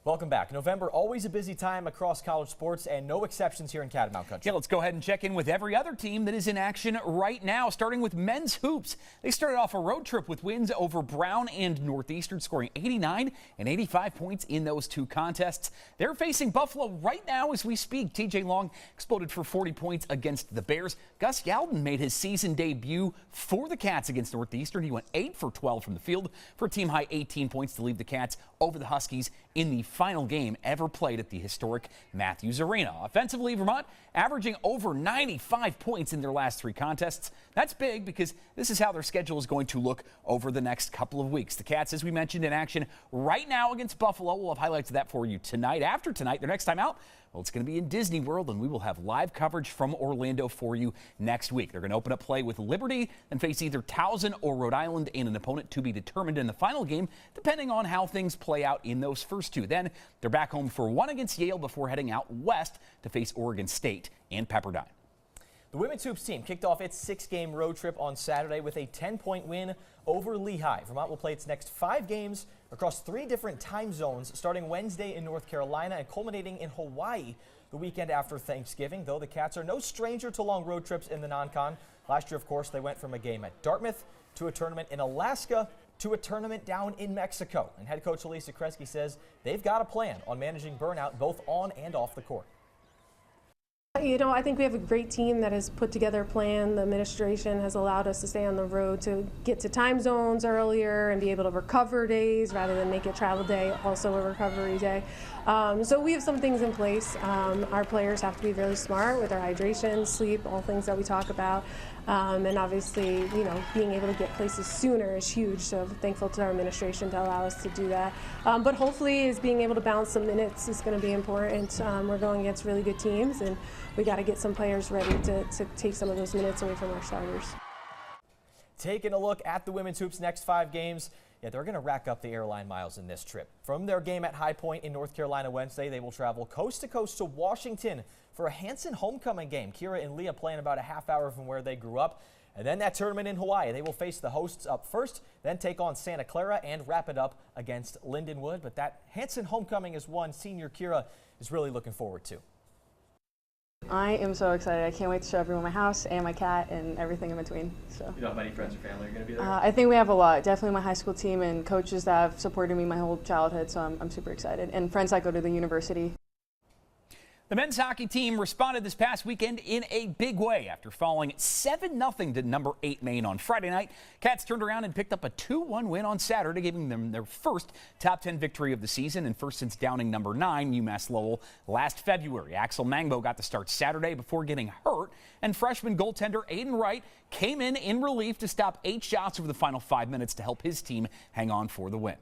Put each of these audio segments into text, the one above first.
Welcome back. November, always a busy time across college sports, and no exceptions here in Catamount Country. Yeah, let's go ahead and check in with every other team that is in action right now, starting with men's hoops. They started off a road trip with wins over Brown and Northeastern, scoring 89 and 85 points in those two contests. They're facing Buffalo right now as we speak. TJ Long exploded for 40 points against the Bears. Gus Yalden made his season debut for the Cats against Northeastern. He went 8 for 12 from the field for a team-high 18 points to lead the Cats over the Huskies in the final game ever played at the historic Matthews Arena. Offensively, Vermont averaging over 95 points in their last 3 contests. That's big because this is how their schedule is going to look over the next couple of weeks. The Cats, as we mentioned, in action right now against Buffalo. We'll have highlights of that for you tonight. After tonight, their next time out, well, it's going to be in Disney World, and we will have live coverage from Orlando for you next week. They're going to open up play with Liberty and face either Towson or Rhode Island in an opponent to be determined in the final game, depending on how things play out in those first 2. Then they're back home for one against Yale before heading out west to face Oregon State and Pepperdine. The women's hoops team kicked off its 6-game road trip on Saturday with a 10-point win over Lehigh. Vermont will play its next 5 games across 3 different time zones, starting Wednesday in North Carolina and culminating in Hawaii the weekend after Thanksgiving, though the Cats are no stranger to long road trips in the non-con. Last year, of course, they went from a game at Dartmouth to a tournament in Alaska to a tournament down in Mexico. And head coach Elisa Kresge says they've got a plan on managing burnout both on and off the court. You know, I think we have a great team that has put together a plan. The administration has allowed us to stay on the road to get to time zones earlier and be able to recover days rather than make a travel day also a recovery day. So we have some things in place. Our players have to be really smart with their hydration, sleep, all things that we talk about. And obviously, you know, being able to get places sooner is huge. So thankful to our administration to allow us to do that. But hopefully, is being able to balance some minutes is going to be important. We're going against really good teams, and we got to get some players ready to take some of those minutes away from our starters. Taking a look at the women's hoops next 5 games. Yeah, they're going to rack up the airline miles in this trip. From their game at High Point in North Carolina Wednesday, they will travel coast to coast to Washington for a Hanson homecoming game. Kira and Leah playing about a half hour from where they grew up. And then that tournament in Hawaii. They will face the hosts up first, then take on Santa Clara and wrap it up against Lindenwood. But that Hanson homecoming is one senior Kira is really looking forward to. I am so excited. I can't wait to show everyone my house and my cat and everything in between. So. You know how many friends or family are going to be there? I think we have a lot. Definitely my high school team and coaches that have supported me my whole childhood, so I'm super excited. And friends that go to the university. The men's hockey team responded this past weekend in a big way after falling 7-0 to number 8 Maine on Friday night. Cats turned around and picked up a 2-1 win on Saturday, giving them their first top 10 victory of the season and first since downing number 9 UMass Lowell last February. Axel Mangbo got to start Saturday before getting hurt, and freshman goaltender Aiden Wright came in relief to stop 8 shots over the final 5 minutes to help his team hang on for the win.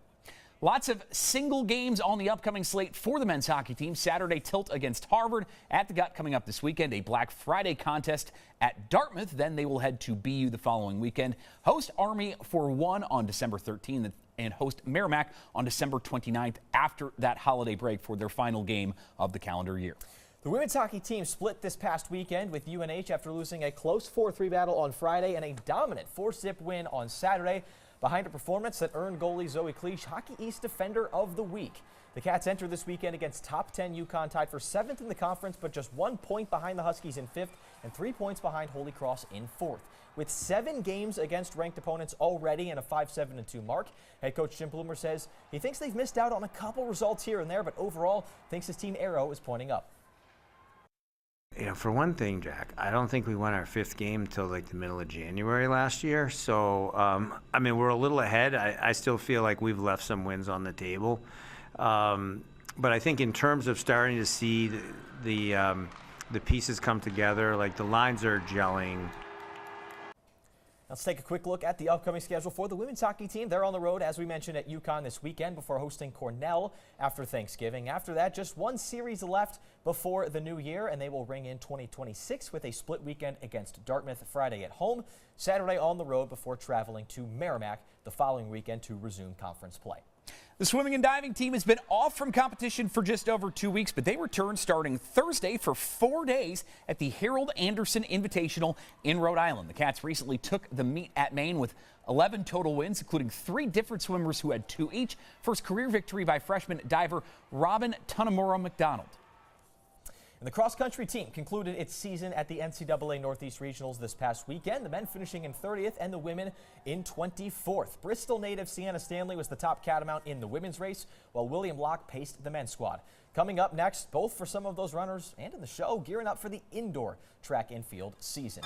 Lots of single games on the upcoming slate for the men's hockey team. Saturday tilt against Harvard at the Gut coming up this weekend. A Black Friday contest at Dartmouth. Then they will head to BU the following weekend. Host Army for 1 on December 13th and host Merrimack on December 29th after that holiday break for their final game of the calendar year. The women's hockey team split this past weekend with UNH after losing a close 4-3 battle on Friday and a dominant 4-zip win on Saturday. Behind a performance that earned goalie Zoe Cleach Hockey East Defender of the Week. The Cats enter this weekend against top 10 UConn, tied for 7th in the conference, but just 1 point behind the Huskies in 5th and 3 points behind Holy Cross in 4th. With 7 games against ranked opponents already and a 5-7-2 mark, head coach Jim Bloomer says he thinks they've missed out on a couple results here and there, but overall thinks his team arrow is pointing up. You know, for one thing, Jack, I don't think we won our 5th game until like the middle of January last year. So, I mean, we're a little ahead. I still feel like we've left some wins on the table. But I think in terms of starting to see the pieces come together, like the lines are gelling. Let's take a quick look at the upcoming schedule for the women's hockey team. They're on the road, as we mentioned, at UConn this weekend before hosting Cornell after Thanksgiving. After that, just 1 series left before the new year, and they will ring in 2026 with a split weekend against Dartmouth Friday at home, Saturday on the road before traveling to Merrimack the following weekend to resume conference play. The swimming and diving team has been off from competition for just over 2 weeks, but they return starting Thursday for 4 days at the Harold Anderson Invitational in Rhode Island. The Cats recently took the meet at Maine with 11 total wins, including 3 different swimmers who had 2 each. First career victory by freshman diver Robin Tunamura McDonald. And the cross-country team concluded its season at the NCAA Northeast Regionals this past weekend, the men finishing in 30th and the women in 24th. Bristol native Sienna Stanley was the top Catamount in the women's race, while William Locke paced the men's squad. Coming up next, both for some of those runners and in the show, gearing up for the indoor track and field season.